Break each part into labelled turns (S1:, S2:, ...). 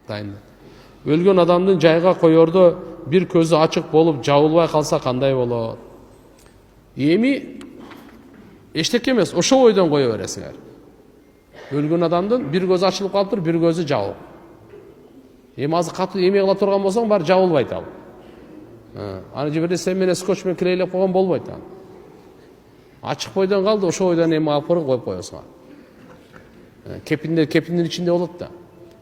S1: дайын. Өлген адамдын жайга коердо бир көзү ачык болуп жабылбай калса кандай болот? Эми эчтеке эмес, ошол ойдон кое бересиңер. Өлгөн адамдын бир көзү ачылып калыптыр, бир көзү жабык. Эми азыр катуу эме кыла турган болсоң, баары жабылбайт ал. Аны же бирде сен менен скотч менен клейлеп койгон болбойт ал. Ачык бойдон калды, ошол ойдон эми алып барып коюп коесуңар. Кепиндин ичинде болот да.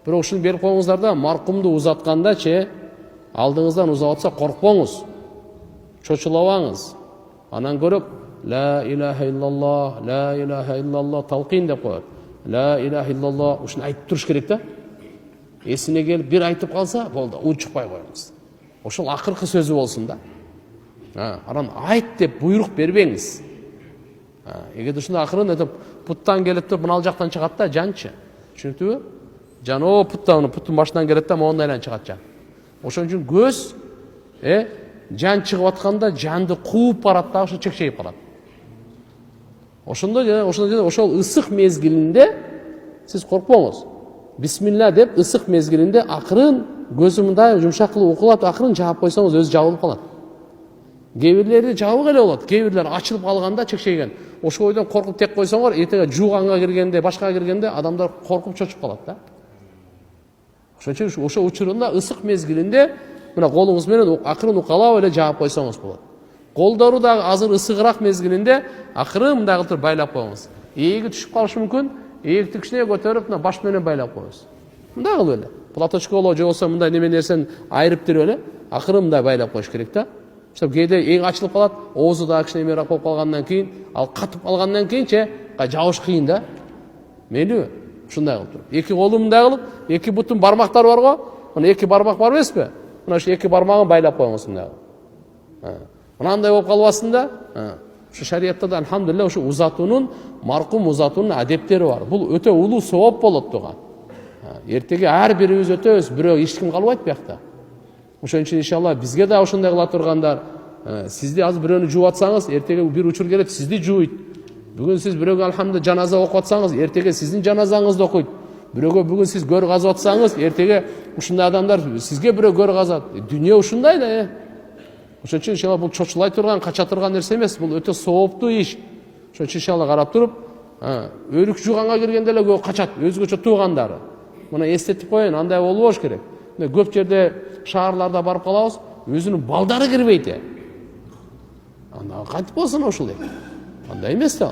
S1: Бирок ушуну берип коюңуздар да, маркумду узаткандачы алдыңыздан узап атса коркпоңуз. Чочулабаңыз. Анан көрөп ла илаха иллаллах, ла илаха иллаллах талкин деп коет. Ла илаха иллаллах ушуну айтып туруш керек да. Эсине келип бир айтып калса, болду, учукпай коюңуз. Ошол акыркы сөзү болсун да. Анан айт деп буйрук бербеңиз. Эгерде ушундай акырын этип путтан келип туруп мына жактан чыгат да жанчы. Түшүнүктүбү? Жан о путтан, путтун башынан келет да моундай эле чыгат жан. Ошон үчүн көз жан чыгып атканда жанды кууп барат да, ошо чекчейип калат. Ошол ысык мезгилинде сиз коркпоңуз. Бисмилла деп ысык мезгилинде акырын көзү мындай жумшак кылып укулап акырын жаап койсоңуз өзү жабылып калат. Кээ бирлерди жабык эле болот, кээ бирлер ачылып калганда чекчейген. Ошол ойдон коркуп тек койсоңор, эртеге жууганга киргенде, башкага киргенде адамдар коркуп чочуп калат да. Ошон үчүн ошол учурунда ысык мезгилинде мына колуңуз менен акырын укалап эле жаап койсоңуз болот. Колдору дагы азыр ысыгыраак мезгилинде акырын мындай кылып байлап коюңуз. Ээги түшүп калышы мүмкүн, ээликти кичине көтөрүп мына баш менен байлап коюңуз. Мындай кылып эле. Платочко болобу же болбосо мындай неме нерсени айырып туруп эле акырын мындай байлап коюш керек да. Чтоб кээде эң ачылып калат, оозу дагы кичине эмерээк болуп калгандан кийин, ал катып калгандан кийинче жабыш кыйын да. Мейлиби? Ушундай кылып туруп. Эки колу мындай кылып, эки бутун бармактары бар го? Мына эки бармак бар эмеспи? Мына ошо эки бармагын байлап коюңуз мындай кылып. Мынандай болуп калбасын да. Ушу шариятта да алхамдулилля ушу узатуунун, маркум узатуунун адептери бар. Бул өтө улуу сооп болот туган. Эртеге ар бирибиз өтөбүз, бирөө эч ким калбайт биякта. Ошон үчүн иншалла бизге да ошондой кыла тургандар, сизди азыр бирөөнү жууп атсаңыз, эртеге бир учур келет сизди жууйт. Бүгүн сиз бирөөгө алхамдулилля жаназа окуп атсаңыз, эртеге сиздин жаназаңызды окуйт. Бирөөгө бүгүн сиз көр казып атсаңыз, эртеге ушундай адамдар сизге бирөө көр казат. Дүйнө ушундай да. Ошон үчүн иншалла бул чочулай турган, кача турган нерсе эмес, бул өтө сооптуу иш. Ошон үчүн иншалла карап туруп, өлүк жууганга киргенде эле көп качат, өзгөчө туугандары. Муну эстетип коеюн, андай болбош керек. Көп жерде шаарларда барып калабыз, өзүнүн балдары кирбейт. Анда кантип болсун ошол эле. Андай эмес да.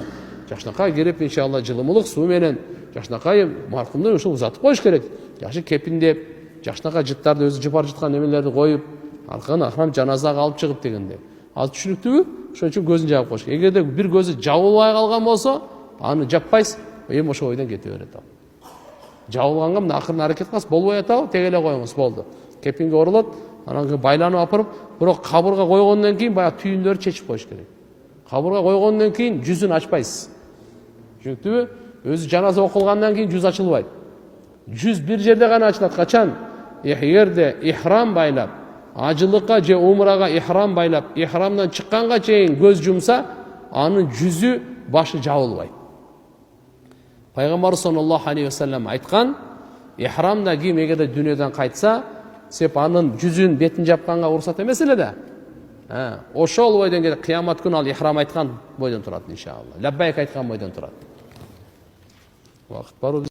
S1: Жакшынакай кирип иншалла жылымылык суу менен жакшынакай маркумду ошо узатып коюш керек. Жакшы кепиндеп, жакшынакай жыттарды өзү жыпар жыткан немелерди коюп, аркан ахрам жаназага алып чыгып дегенде. Ал түшүнүктүүбү? Ошон үчүн көзүн жаап коюш керек. Эгерде бир көзү жабылбай калган болсо, аны жаппайсыз, эми ошол ойдон кете берет ал. Жабылганга мына акырын аракет кыласыз, болбой атабы, теге эле коюңуз, болду. Кепинге оролот, анан байланып апарып, бирок кабырга койгондон кийин баягы түйүндөрү чечип коюш керек. Кабырга койгондон кийин жүзүн ачпайсыз. Түшүнүктүбү? Өзү жаназа окулгандан кийин жүз ачылбайт. Жүз бир жерде гана ачылат. Качан? Эгерде ихрам байлап, ажылыкка же умрага ихрам байлап, ихрамдан чыкканга чейин көз жумса, анын жүзү, башы жабылбайт. Пайгамбар саллаллаху алейхи ва саллям айткан, ихрамда ким эгерде дүйнөдөн кайтса, сеп анын жүзүн, бетин жапканга уруксат эмес эле да. Ошол бойдон келип кыямат күнү ал ихрам айткан бойдон турат иншалла. Лаббайк айткан бойдон турат. Вакыт бар.